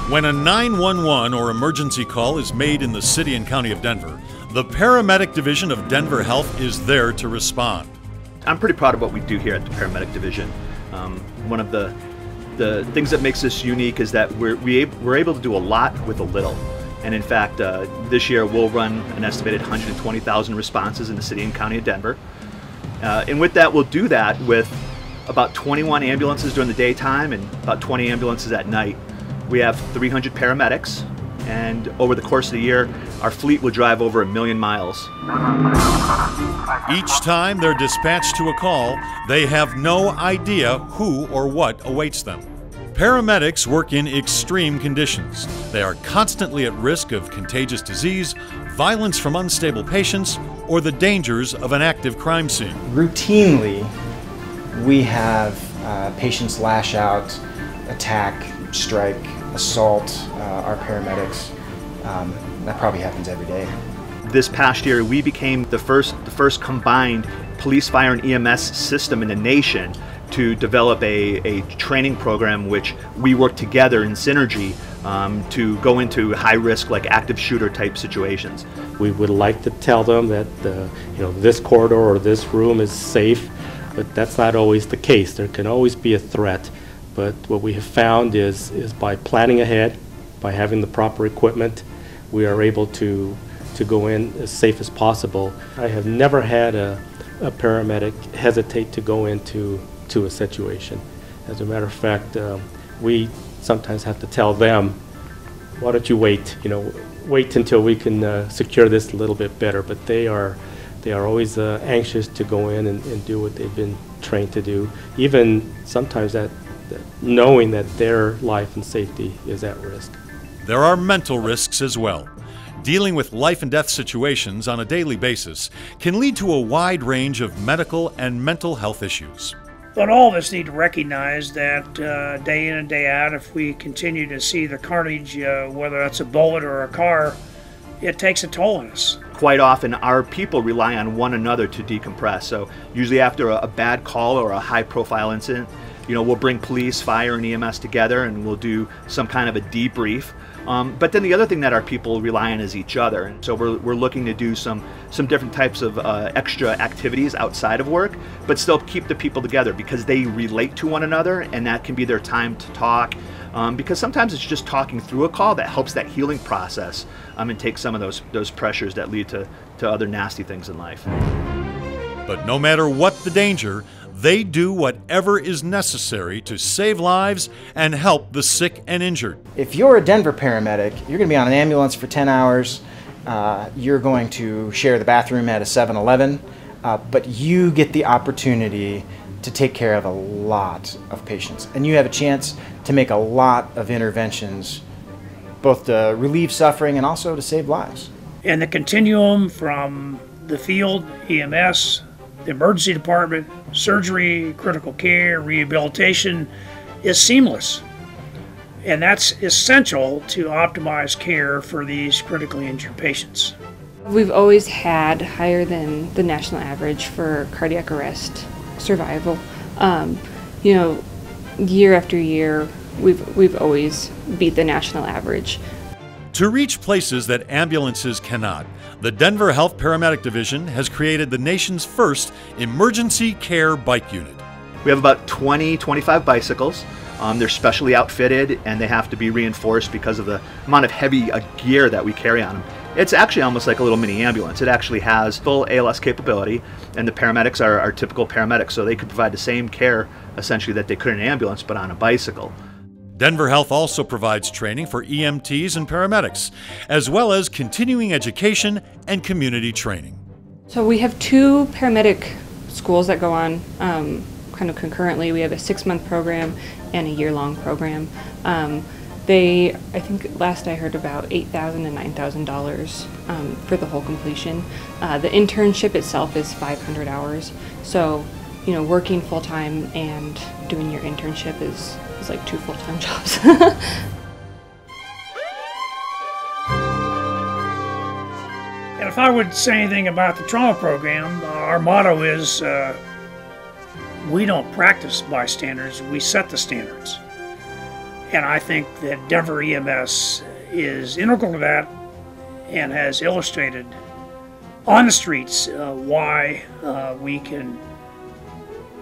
When a 911 or emergency call is made in the city and county of Denver, the Paramedic Division of Denver Health is there to respond. I'm pretty proud of what we do here at the Paramedic Division. One of the things that makes us unique is that we're able to do a lot with a little. And in fact, this year we'll run an estimated 120,000 responses in the city and county of Denver. And with that, we'll do that with about 21 ambulances during the daytime and about 20 ambulances at night. We have 300 paramedics, and over the course of the year, our fleet will drive over 1 million miles. Each time they're dispatched to a call, they have no idea who or what awaits them. Paramedics work in extreme conditions. They are constantly at risk of contagious disease, violence from unstable patients, or the dangers of an active crime scene. Routinely, we have patients lash out, attack, strike, assault our paramedics. That probably happens every day. This past year, we became the first combined police, fire, and EMS system in the nation to develop a training program which we work together in synergy to go into high-risk, like active shooter type situations. We would like to tell them that this corridor or this room is safe, but that's not always the case. There can always be a threat. But what we have found is by planning ahead, by having the proper equipment, we are able to go in as safe as possible. I have never had a paramedic hesitate to go into a situation. As a matter of fact, we sometimes have to tell them, why don't you wait? Wait until we can secure this a little bit better. But they are always anxious to go in and do what they've been trained to do, even sometimes knowing that their life and safety is at risk. There are mental risks as well. Dealing with life and death situations on a daily basis can lead to a wide range of medical and mental health issues. But all of us need to recognize that day in and day out, if we continue to see the carnage, whether that's a bullet or a car, it takes a toll on us. Quite often, our people rely on one another to decompress. So usually after a bad call or a high-profile incident, we'll bring police, fire, and EMS together, and we'll do some kind of a debrief. But then the other thing that our people rely on is each other. And so we're looking to do some different types of extra activities outside of work, but still keep the people together because they relate to one another, and that can be their time to talk. Because sometimes it's just talking through a call that helps that healing process and take some of those pressures that lead to other nasty things in life. But no matter what the danger, they do whatever is necessary to save lives and help the sick and injured. If you're a Denver paramedic, you're going to be on an ambulance for 10 hours. You're going to share the bathroom at a 7-Eleven, but you get the opportunity to take care of a lot of patients. And you have a chance to make a lot of interventions, both to relieve suffering and also to save lives. And the continuum from the field, EMS, the emergency department, surgery, critical care, rehabilitation is seamless. And that's essential to optimize care for these critically injured patients. We've always had higher than the national average for cardiac arrest survival. Year after year, we've always beat the national average. To reach places that ambulances cannot, the Denver Health Paramedic Division has created the nation's first emergency care bike unit. We have about 25 bicycles. They're specially outfitted, and they have to be reinforced because of the amount of heavy gear that we carry on them. It's actually almost like a little mini ambulance. It actually has full ALS capability, and the paramedics are typical paramedics, so they could provide the same care essentially that they could in an ambulance, but on a bicycle. Denver Health also provides training for EMTs and paramedics, as well as continuing education and community training. So we have 2 paramedic schools that go on kind of concurrently. We have a 6-month program and a year-long program. I think last I heard about $8,000 and $9,000 for the whole completion. The internship itself is 500 hours. So, working full-time and doing your internship is like 2 full-time jobs. And if I would say anything about the trauma program, our motto is We don't practice by standards, we set the standards. And I think that Denver EMS is integral to that and has illustrated on the streets why we can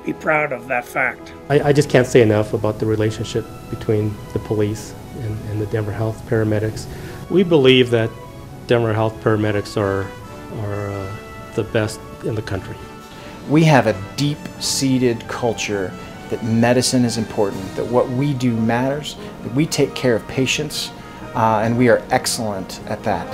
be proud of that fact. I just can't say enough about the relationship between the police and the Denver Health Paramedics. We believe that Denver Health Paramedics are the best in the country. We have a deep-seated culture that medicine is important, that what we do matters, that we take care of patients, and we are excellent at that.